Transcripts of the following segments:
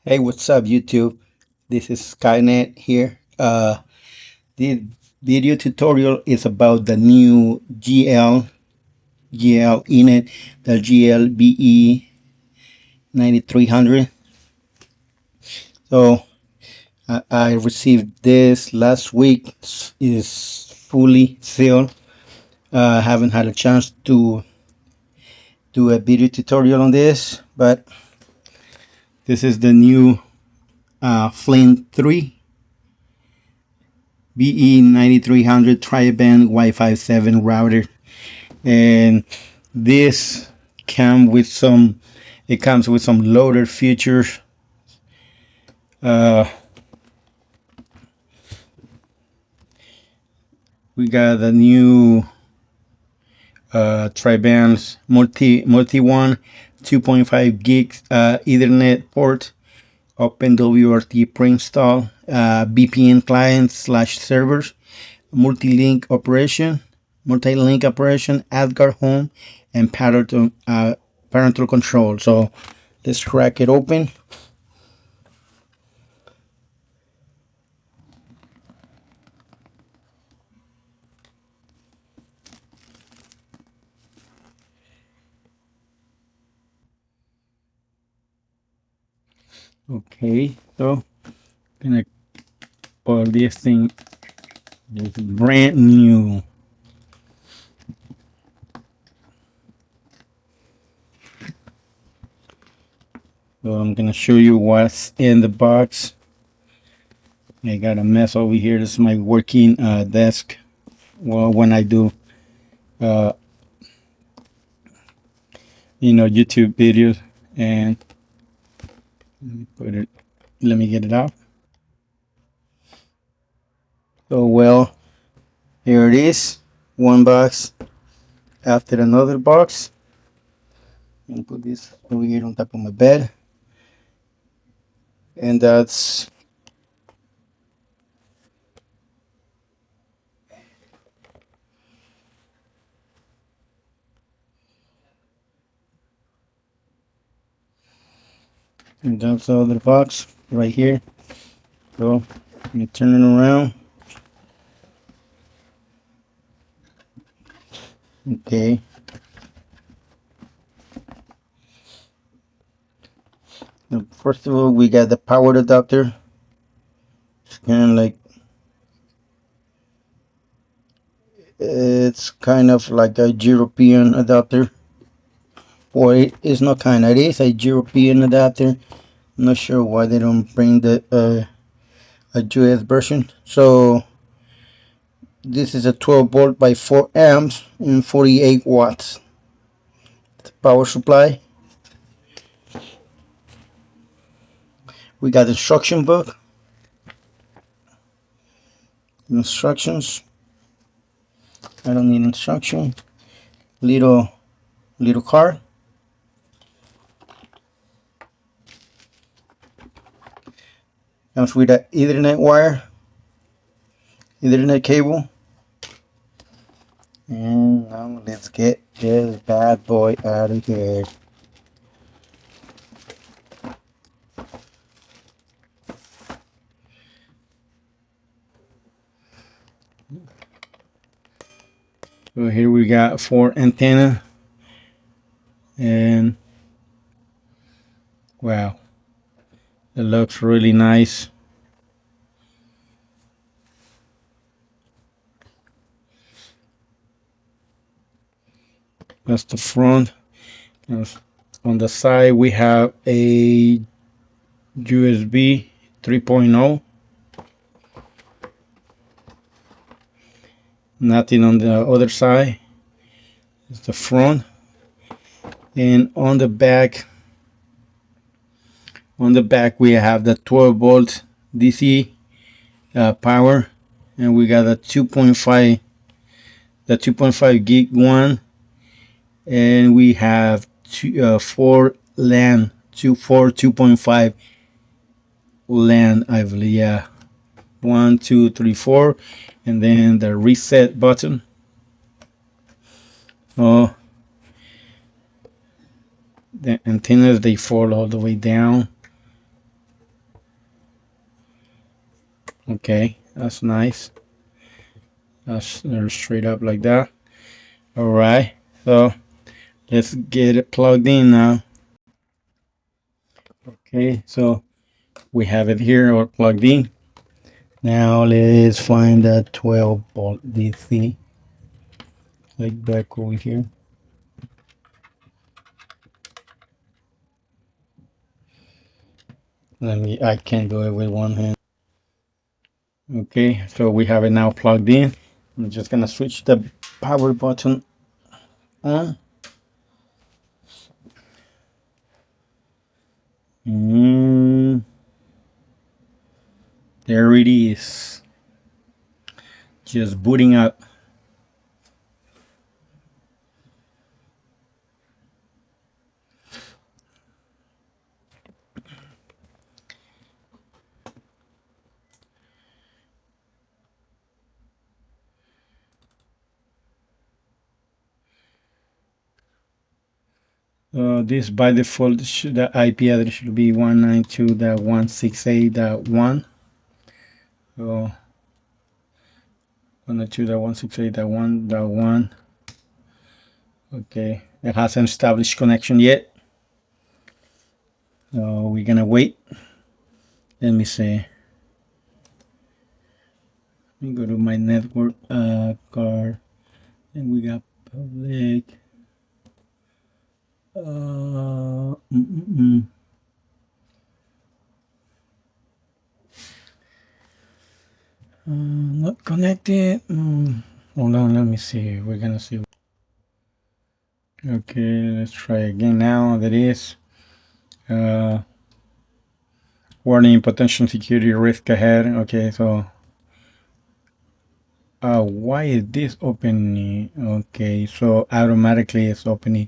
Hey, what's up, YouTube? This is Skynet here. This video tutorial is about the new GL init, the GL-BE9300. So I received this last week. Is fully sealed. Haven't had a chance to do a video tutorial on this, but this is the new Flint 3 BE9300 tri-band Wi-Fi 7 router, and this comes with some loader features. uh, we got the new tri-bands multi one 2.5 gigs Ethernet port, open WRT pre-install, VPN client slash servers, multi-link operation, AdGuard Home, and parental control. So let's crack it open. Okay, so gonna pull this thing. It's brand new. So I'm gonna show you what's in the box. I got a mess over here. This is my working desk. Well, when I do, uh, YouTube videos, and let me get it out. So well, here it is. One box after another box. And put this over here on top of my bed, and that's the other box right here. So let me turn it around. Okay. Now, first of all, we got the power adapter. It's kind of like a European adapter. Or it is not kind of, it is a European adapter. I'm not sure why they don't bring the a US version. So this is a 12 volt by 4 amps and 48 watts. The power supply. We got the instruction book. Instructions. I don't need instruction. Little card. Comes with an Ethernet wire, Ethernet cable. And now let's get this bad boy out of here. So here we got 4 antenna, and wow, it looks really nice. That's the front. On the side we have a USB 3.0. Nothing on the other side. It's the front. And on the back we have the 12 volt DC power, and we got a 2.5 gig one, and we have 2.5 LAN, I believe. Yeah, 1 2 3 4, and then the reset button. Oh, the antennas, they fall all the way down. Okay, that's nice. That's straight up like that. All right, so let's get it plugged in now. Okay, so we have it here or plugged in. Now let's find that 12 volt DC. Like back over here. I can't do it with one hand. Okay, so we have it now plugged in. I'm just gonna switch the power button on. Mm, there it is. Just booting up. This by default, the IP address should be 192.168.1. So 192.168.1.1. Okay, it hasn't established connection yet. So we're gonna wait. Let me see. Let me go to my network card, and we got public. Uh, mm, mm, mm. Not connected. Hold on, let me see. We're gonna see. Okay, let's try again now. That is uh, warning potential security risk ahead. Okay, so why is this opening? Okay, so automatically it's opening.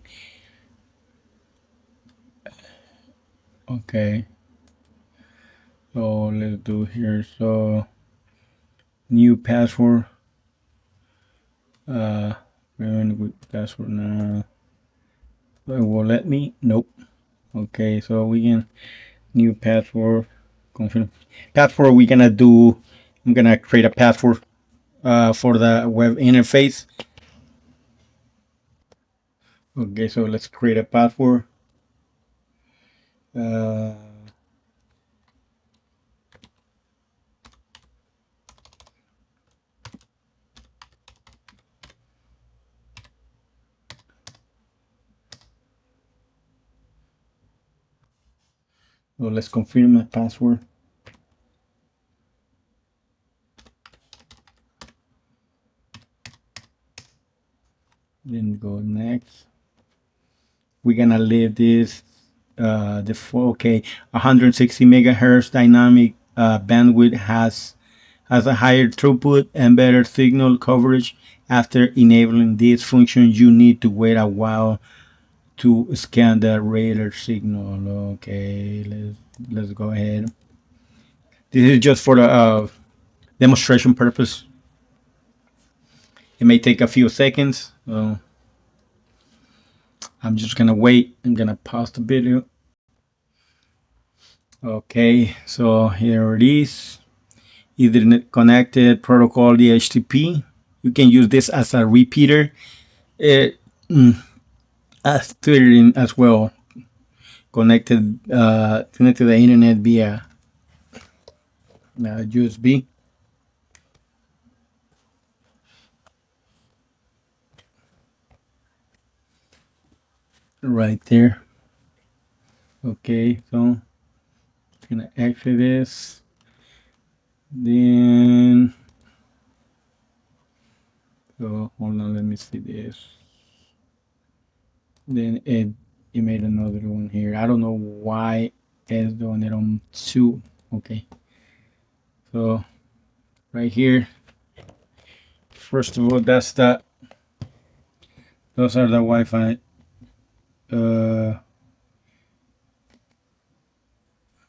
Okay, so let's do here. So new password. Uh, with password now. It will let me. Nope. Okay, so we can new password. Confirm password. We're gonna do. I'm gonna create a password for the web interface. Okay, so let's create a password. Uh, so let's confirm the password. Then go next. We're gonna leave this default. Okay, 160 megahertz dynamic bandwidth has a higher throughput and better signal coverage. After enabling this function, you need to wait a while to scan the radar signal. Okay, let's go ahead. This is just for the demonstration purpose. It may take a few seconds. So I'm just gonna wait. I'm gonna pause the video. Okay, so here it is. Ethernet connected protocol DHCP. You can use this as a repeater. It, as Twitter as well. Connected to the internet via USB. Right there. Okay, so I'm gonna exit this. Then so hold on, let me see this. Then it made another one here. I don't know why it's doing it on two. Okay, so right here. First of all, those are the Wi-Fi. Uh,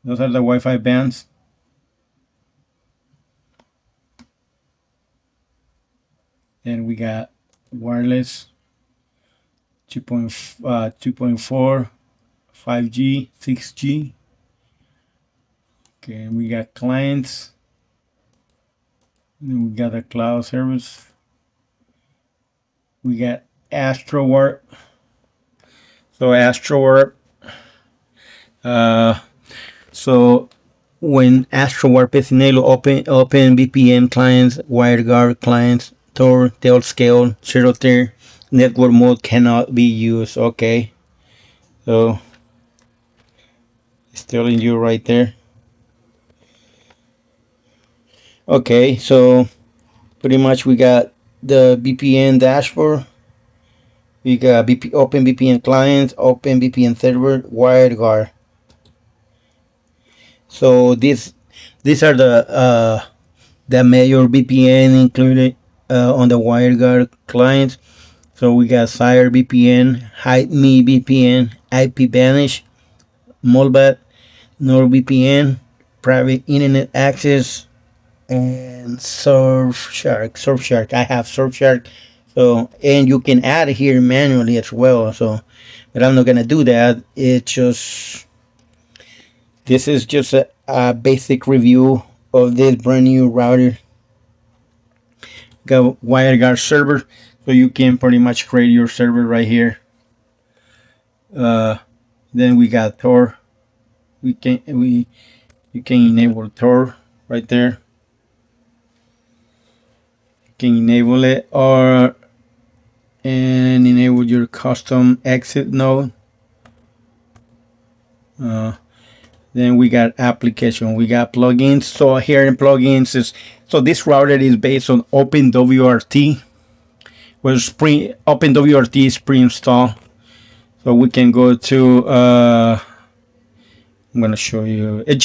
those are the Wi-Fi bands. Then we got wireless 2.4, 5G, 6G. Okay, we got clients Then we got the cloud service. We got AstroWarp. So AstroWarp. Uh, so when AstroWarp is enabled, open VPN clients, WireGuard clients, Tor, Tailscale, Zero Tier, network mode cannot be used. Okay, so it's telling you right there. Okay, so pretty much we got the VPN dashboard. We got open VPN clients, open VPN server, WireGuard. So these are the major VPN included on the WireGuard clients. So we got Sire VPN, HideMe VPN, IPVanish, Molbat, NordVPN, Private Internet Access, and Surfshark. Surfshark. I have Surfshark. So and you can add here manually as well. So, but I'm not gonna do that. This is just a basic review of this brand new router. Got WireGuard server, so you can pretty much create your server right here. Then we got Tor. You can enable Tor right there. You can enable it and enable your custom exit node. Then we got application. We got plugins. So here in plugins is this router is based on OpenWRT. Well, OpenWRT is pre-installed. So we can go to I'm gonna show you. It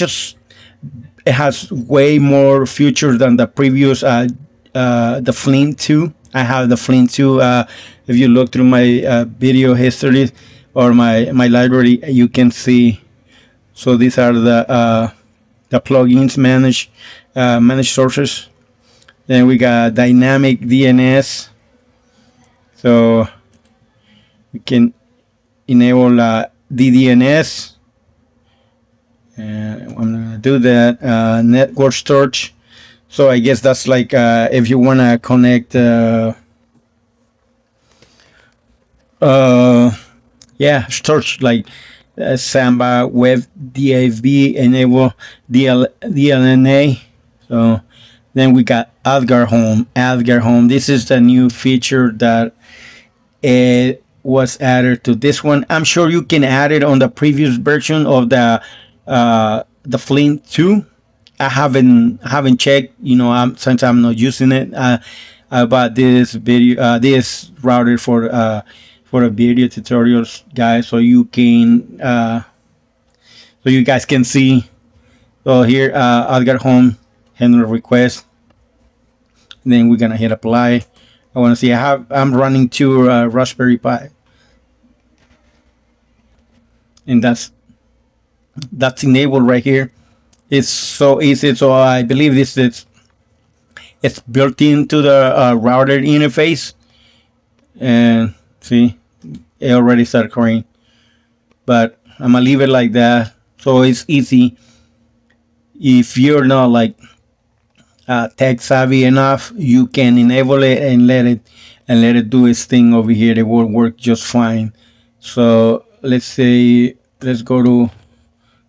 has way more features than the previous the Flint 2. I have the Flint 2. If you look through my video history or my library, you can see. So these are the plugins managed sources. Then we got dynamic DNS. So we can enable DDNS. And I'm gonna do that. Network storage. So I guess that's like if you wanna connect. Storage like Samba, Web, DAV, enable DLNA. So then we got AdGuard Home. AdGuard Home. This is the new feature that it was added to this one. I'm sure you can add it on the previous version of the Flint 2. I haven't checked. Since I'm not using it. I bought this this router for a video tutorials, guys, so you guys can see. So here, AdGuard Home, handle request. Then we're gonna hit apply. I want to see. I'm running two Raspberry Pi, and that's enabled right here. It's so easy. So I believe it's built into the router interface, and see, it already started crying. But I'm gonna leave it like that, so it's easy. If you're not like tech savvy enough, you can enable it and let it do its thing over here. It will work just fine. So let's go to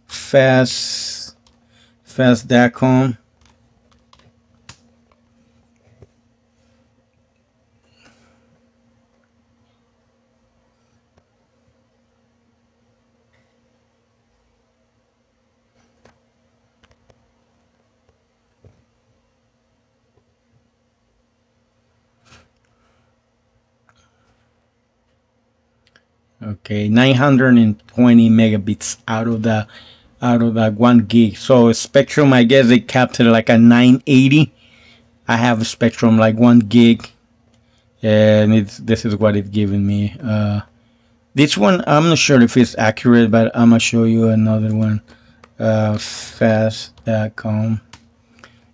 fast.com. Okay, 920 megabits out of that 1 gig. So Spectrum, I guess they capped it like a 980. I have a Spectrum like 1 gig, and this is what it's giving me. This one I'm not sure if it's accurate, but I'm gonna show you another one. Fast.com.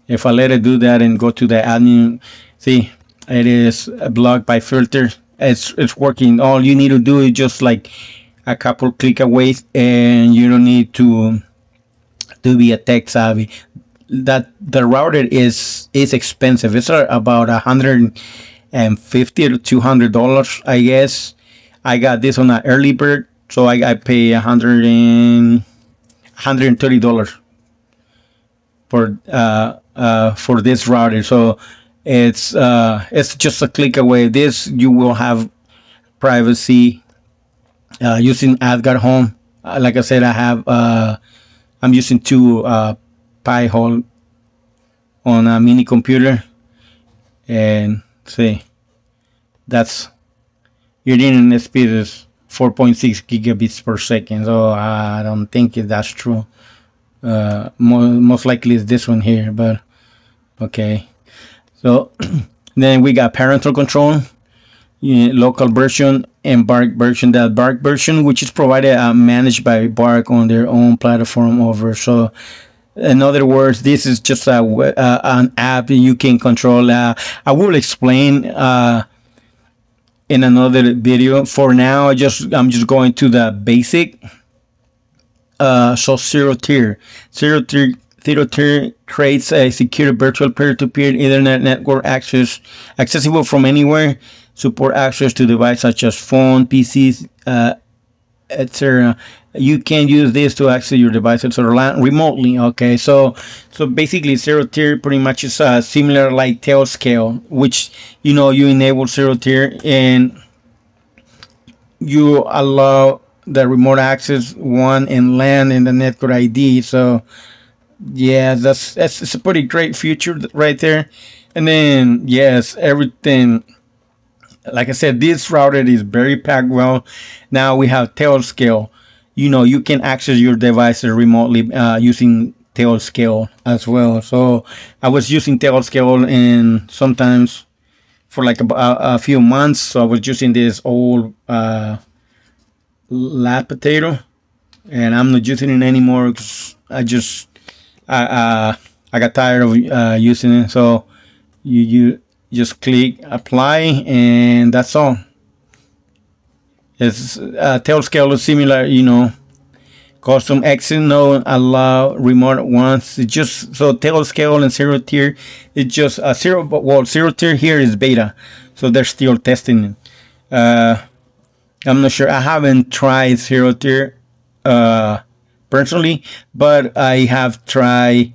If I let it do that and go to the admin, see, it is blocked by filter. It's working. All you need to do is just like a couple click away, and you don't need to be a tech savvy. that the router is expensive. It's about $150 to $200, I guess. I got this on an early bird, so I pay $130 for this router. So it's just a click away. This you will have privacy using AdGuard Home. Like I said, I'm using two Pi hole on a mini computer, and see that's your internet speed is 4.6 gigabits per second. So I don't think that's true. Most likely it's this one here, but okay. So then we got parental control, local version, and Bark version. That Bark version, which is provided managed by Bark on their own platform over. So in other words, this is just an app that you can control. I will explain in another video. For now, I'm just going to the basic. So zero tier creates a secure virtual peer-to-peer Ethernet network accessible from anywhere. Support access to devices such as phone, PCs, etc. You can use this to access your devices or LAN remotely. Okay, so basically zero tier pretty much is similar like Tailscale, which you enable zero tier and you allow the remote access one and LAN and the network ID. So yeah, it's a pretty great feature right there. And then yes, everything. Like I said, this router is very packed well. Now we have Tailscale. You can access your devices remotely using Tailscale as well. So I was using Tailscale and sometimes for like a few months. So I was using this old lab potato, and I'm not using it anymore because I got tired of using it. So you just click apply and that's all. It's Tailscale is similar, custom exit node allow remote ones. It's just so Tailscale and zero tier. It's just zero tier here is beta, so they're still testing it. I'm not sure. I haven't tried zero tier personally, but I have tried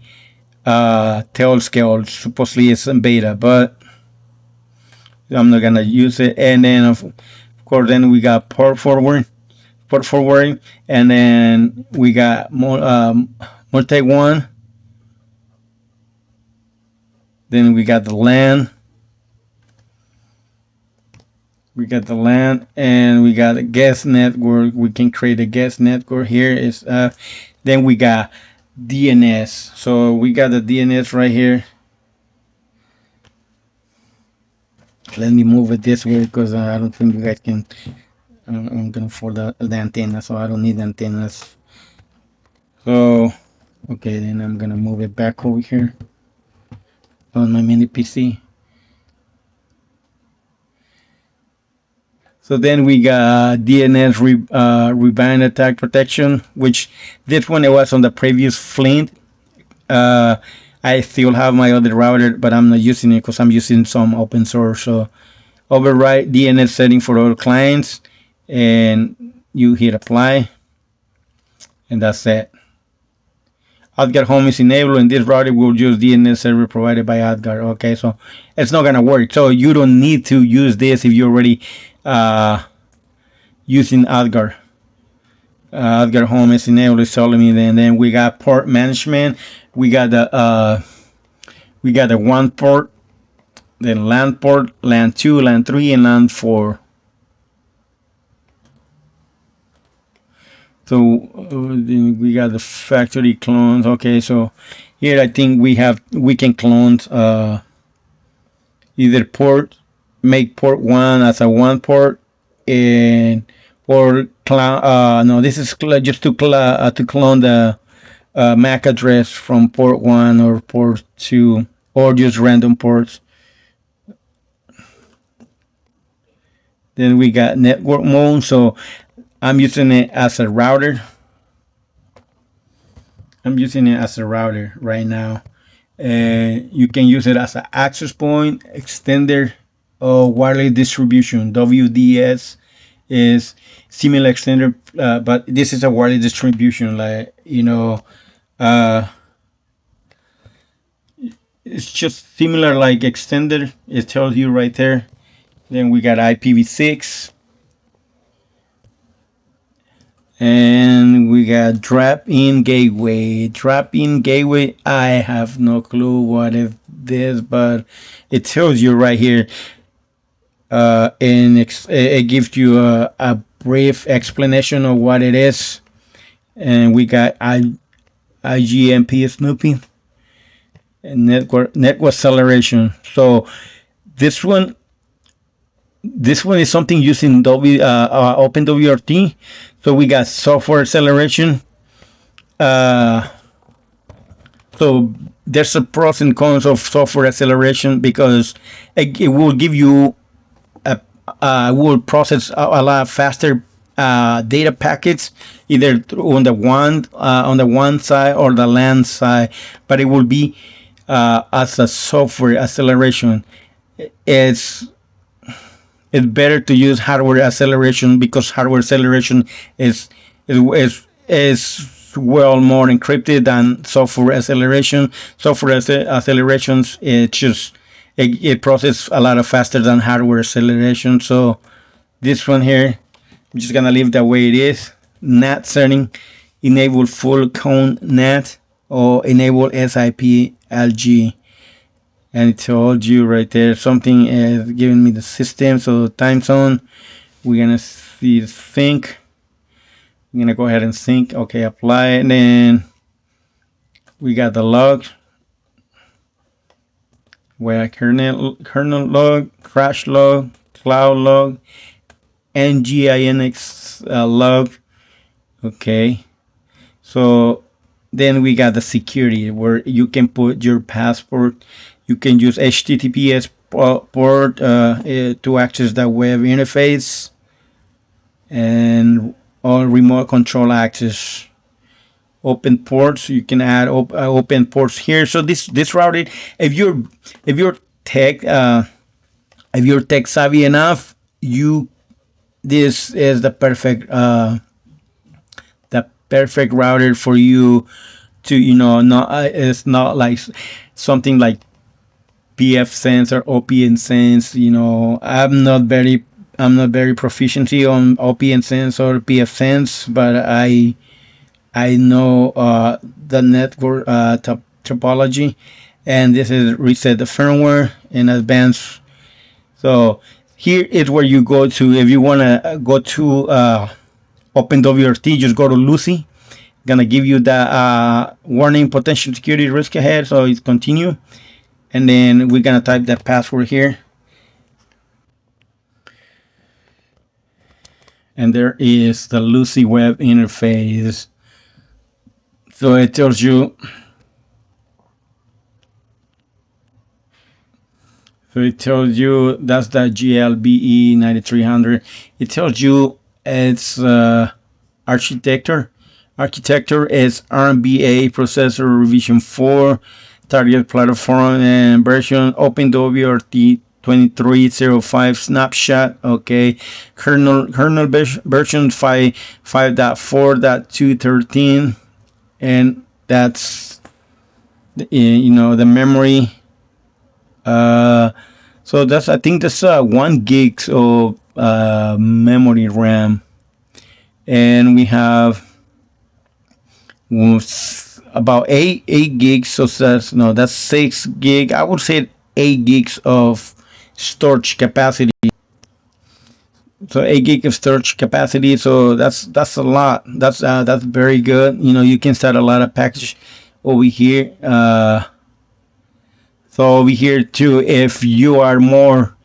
Tailscale. Supposedly it's in beta, but I'm not gonna use it. And then of course, then we got port forwarding, and then we got multi one. Then we got the LAN. We got the LAN, and we got a guest network. We can create a guest network here. Is then we got DNS. So we got the DNS right here. Let me move it this way because I don't think you guys can. I'm gonna fold the antenna, so I don't need antennas. So, okay, then I'm gonna move it back over here on my mini PC. So then we got DNS rebound attack protection, which this one it was on the previous Flint. I still have my other router, but I'm not using it because I'm using some open source. So override DNS setting for all clients, and you hit apply, and that's it. AdGuard Home is enabled, and this router will use DNS server provided by AdGuard. Okay, so it's not gonna work. So you don't need to use this if you're already using AdGuard. AdGuard Home is enabled. It's telling me. Then we got port management. We got the one port, then LAN port, LAN 2, LAN 3, and LAN 4. So we got the factory clones. Okay, so here I think we can clone either make port 1 as a 1 port, and or no, this is just to clone the MAC address from port 1 or port 2, or just random ports. Then we got network mode, so I'm using it as a router. I'm using it as a router right now. You can use it as an access point, extender, or wireless distribution. WDS is similar extender, but this is a wireless distribution. Like uh, it's just similar like extender. It tells you right there. Then we got IPv6, and we got drop-in gateway. Drop-in gateway. I have no clue what is this, but it tells you right here. And it gives you a brief explanation of what it is. And we got IGMP snooping and network acceleration. So this one is something using OpenWRT. So we got software acceleration. So there's a pros and cons of software acceleration because it will give you will process a lot faster data packets, either on the WAN side or the LAN side, but it will be as a software acceleration. It's better to use hardware acceleration because hardware acceleration is well more encrypted than software acceleration. Software accelerations it processes a lot faster than hardware acceleration. So this one here, I'm just gonna leave the way it is. NAT setting, enable full cone NAT or enable SIP LG. And it told you right there something is giving me the system. So time zone, we're gonna see sync. I'm gonna go ahead and sync. Okay, apply, and then we got the log. Where kernel log, crash log, cloud log, and GINX log. Okay, so then we got the security where you can put your password. You can use HTTPS port to access the web interface, and all remote control access. Open ports, you can add open ports here. So this routed, if you're tech savvy enough, this is the perfect router for you to not it's not like something like pfSense or OPNsense. I'm not very proficiency on OPNsense or pfSense, but I know the network topology, and this is reset the firmware in advance. So here is where you go to if you want to go to OpenWRT. Just go to LuCI. Gonna give you the warning potential security risk ahead. So it's continue, and then we're gonna type that password here. And there is the LuCI web interface. So it tells you. So it tells you that's the GL-BE9300. It tells you its architecture. Architecture is RMBA processor revision 4, target platform and version OpenWRT 2305 snapshot. Okay, kernel version 5.4.213, and that's the memory. So I think that's 1 gig of memory RAM, and we have about 8 gigs. So that's 6 gig. I would say 8 gigs of storage capacity. So 8 gig of storage capacity. So that's a lot. That's very good. You can start a lot of package over here. So over here too, if you are more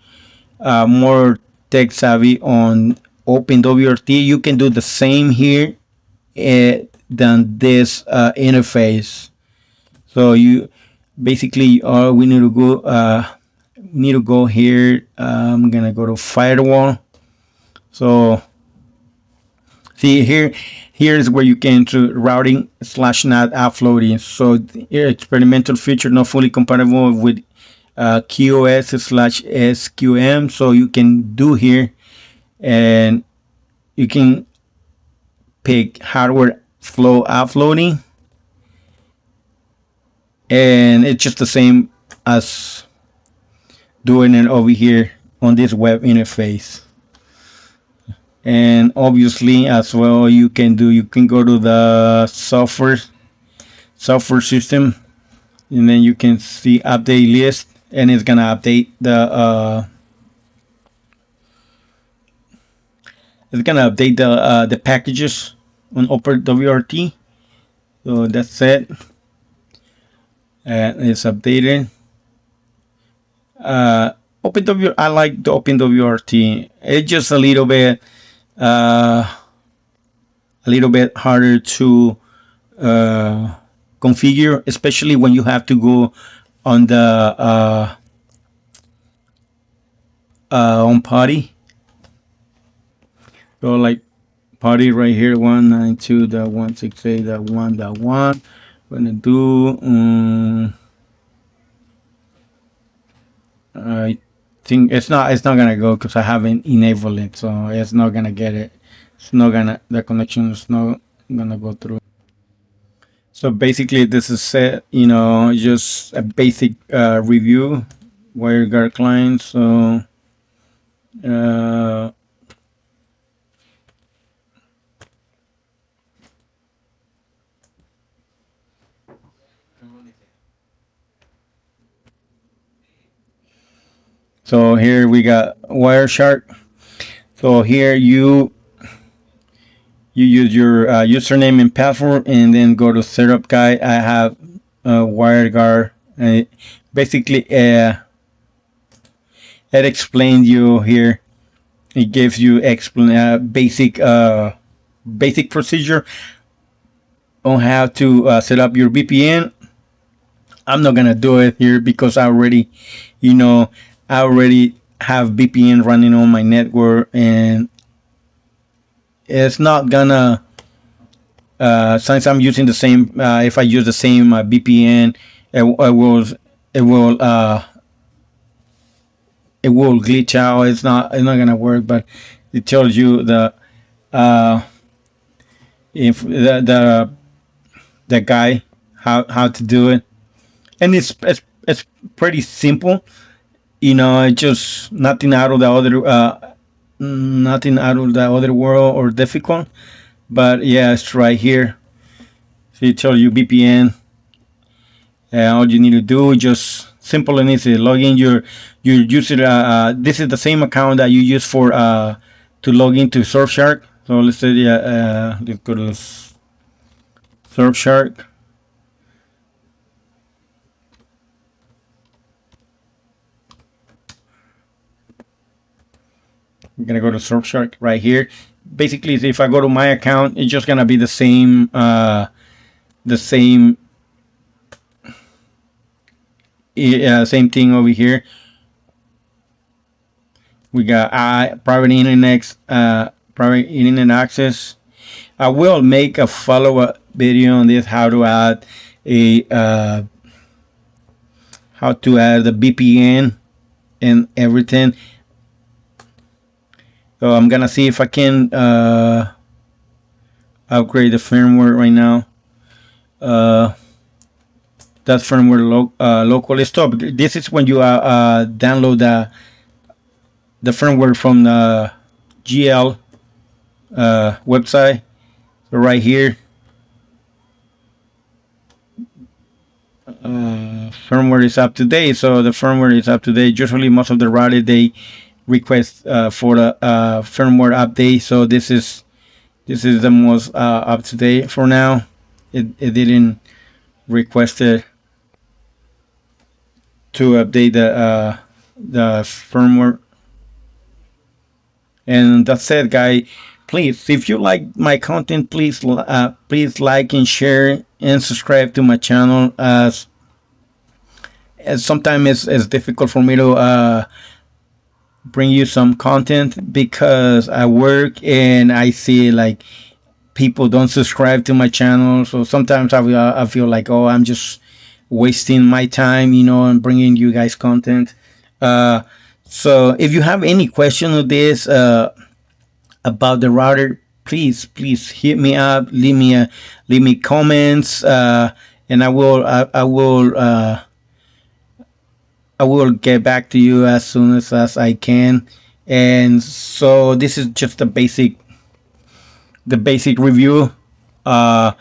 tech savvy on OpenWRT, you can do the same here than this interface. So you basically we need to go here. I'm gonna go to firewall. So See here, here's where you can to routing slash NAT offloading. So here, experimental feature not fully compatible with QoS slash SQM. So you can do here, and you can pick hardware flow offloading, and it's just the same as doing it over here on this web interface. And obviously as well, you can go to the software system, and then you can see update list, and it's gonna update the packages on OpenWRT. So that's it, and it's updated. I like the OpenWRT. It's just a little bit harder to configure, especially when you have to go on the on PuTTY. So like PuTTY right here, 192.168.1.1. Gonna do I think it's not gonna go because I haven't enabled it, so it's not gonna get it. The connection is not gonna go through. So basically this is just a basic review WireGuard client. So so here we got Wireshark. So here you use your username and password, and then go to setup guide. I have WireGuard. Basically, it explains you here. It gives you basic procedure on how to set up your VPN. I'm not gonna do it here because I already have VPN running on my network, and it's not gonna since I'm using the same if I use the same VPN, it will glitch out. It's not gonna work. But it tells you if the guy how to do it, and it's pretty simple. It's just nothing out of the other world or difficult. But yeah, it's right here. So it tells you VPN. All you need to do is just simple and easy. Log in your user. This is the same account that you use for to log into Surfshark. So let's say let's go to Surfshark. I'm gonna go to Surfshark right here. Basically, if I go to my account, it's just gonna be the same same thing over here. We got private internet access. I will make a follow-up video on this, how to add the VPN and everything. So I'm gonna see if I can upgrade the firmware right now. That firmware locally stop. This is when you download the firmware from the GL website. So right here, firmware is up to date. So the firmware is up to date. Usually, most of the routers they request for the firmware update. So this is the most up to date for now. It didn't request it to update the firmware. And that's it, guys. Please, if you like my content, please like and share and subscribe to my channel. As sometimes it's difficult for me to bring you some content because I work and I see like people don't subscribe to my channel. So sometimes I feel like, oh, I'm just wasting my time, and bringing you guys content. Uh, so if you have any question of this about the router, please hit me up, leave me comments, and I will get back to you as soon as I can. And so this is just the basic review uh,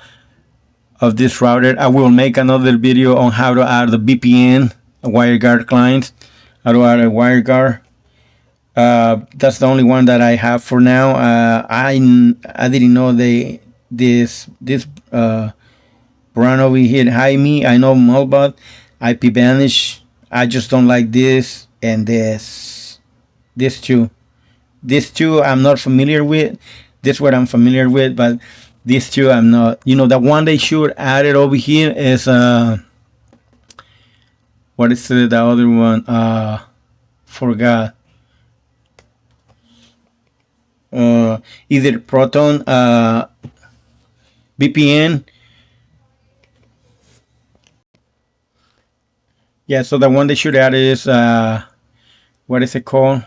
of this router. I will make another video on how to add the VPN, a WireGuard client, how to add a WireGuard. That's the only one that I have for now. I didn't know this brand over here hide me. I know Molbot, IP Vanish. I just don't like this and this two. These two I'm not familiar with. This what I'm familiar with, but these two I'm not. The one they should add it over here is what is the other one? Forgot. Either Proton VPN. Yeah, so the one they should add is what is it called?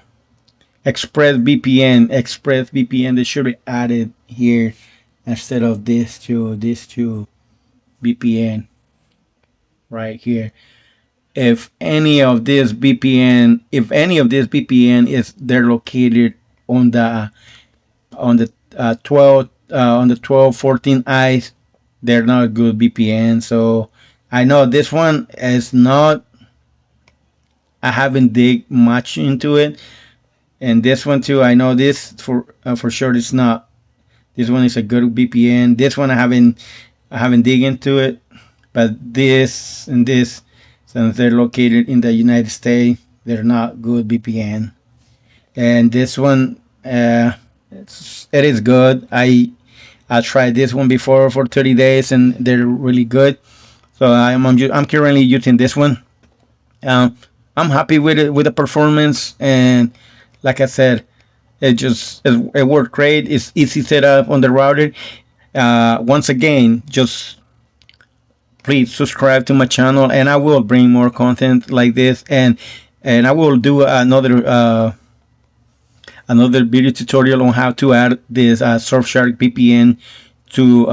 ExpressVPN. ExpressVPN. They should have added here instead of this two VPN right here. If any of this VPN is they're located on the 12 14 eyes, they're not good VPN. So I know this one is not. I haven't dig much into it, and this one too. I know this for sure. It's not. This one is a good VPN. This one I haven't dig into it, but this and this, since they're located in the United States, they're not good VPN. And this one, it is good. I tried this one before for 30 days, and they're really good. So I'm currently using this one. I'm happy with it, with the performance, and like I said, it worked great. It's easy setup on the router. Once again, just please subscribe to my channel, and I will bring more content like this, and I will do another video tutorial on how to add this Surfshark VPN to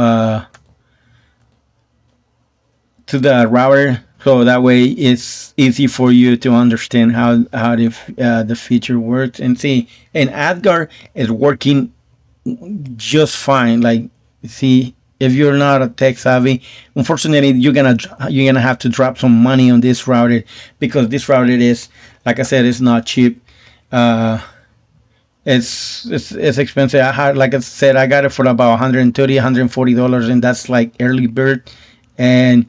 the router, so that way it's easy for you to understand how the feature works. And see, and AdGuard is working just fine. Like, see, if you're not a tech savvy, unfortunately you're gonna have to drop some money on this router, because this router is, like I said, it's not cheap. It's expensive. Like I said, I got it for about $130 $140, and that's like early bird, and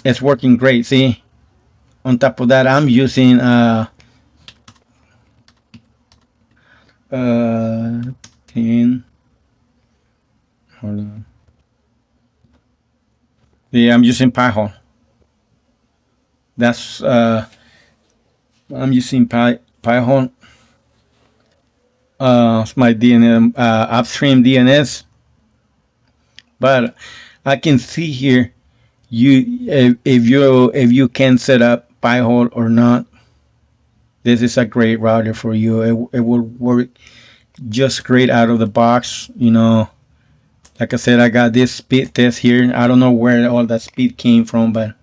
it's working great. See, on top of that, I'm using 10. Hold on. Yeah, I'm using Pi-hole. That's I'm using Pi-hole. It's my DNS, upstream DNS. But I can see here, if you can set up Pi-hole or not. This is a great router for you. It will work just great out of the box. Like I said, I got this speed test here. I don't know where all that speed came from, but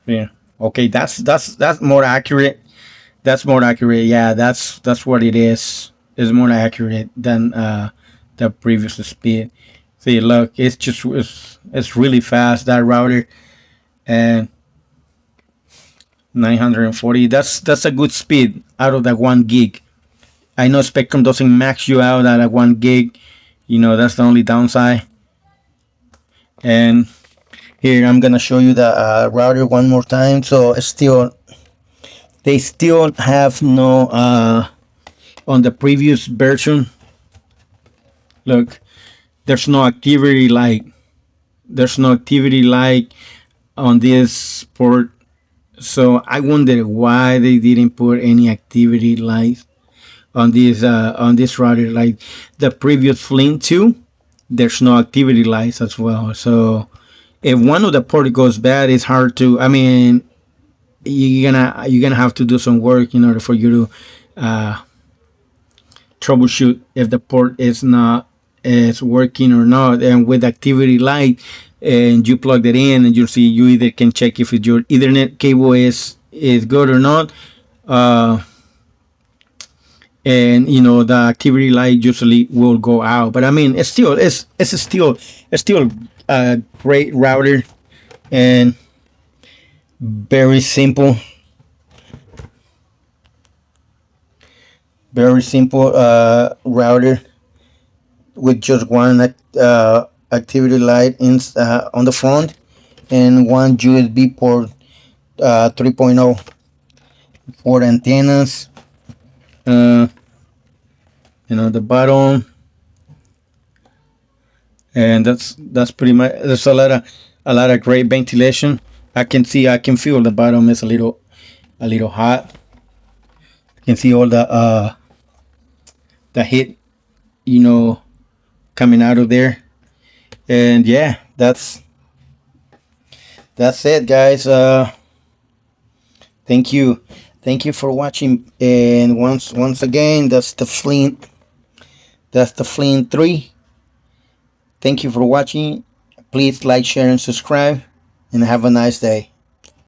yeah. Okay, that's more accurate. That's more accurate. Yeah, that's what it is. It's more accurate than the previous speed. See, look, it's really fast, that router, and 940. That's a good speed out of that 1 gig. I know Spectrum doesn't max you out at a 1 gig. That's the only downside. And here I'm gonna show you the router one more time. So they still have no on the previous version. Look, there's no activity like on this port. So I wonder why they didn't put any activity lights on this router like the previous Flint 2. there's no activity lights as well. So if one of the port goes bad, it's hard to. I mean, you're gonna have to do some work in order for you to troubleshoot if the port is working or not. And with activity light, and you plug that in, and you either can check if your Ethernet cable is good or not. And the activity light usually will go out, but I mean it's still a great router, and very simple, router with just one activity light on the front, and one USB port 3.0 for antennas. The bottom, and that's pretty much. There's a lot of great ventilation. I can feel the bottom is a little hot. You can see all the heat, coming out of there. And yeah, that's it, guys. Thank you for watching. And once again, that's the Flint 3. Thank you for watching. Please like, share, and subscribe, and have a nice day.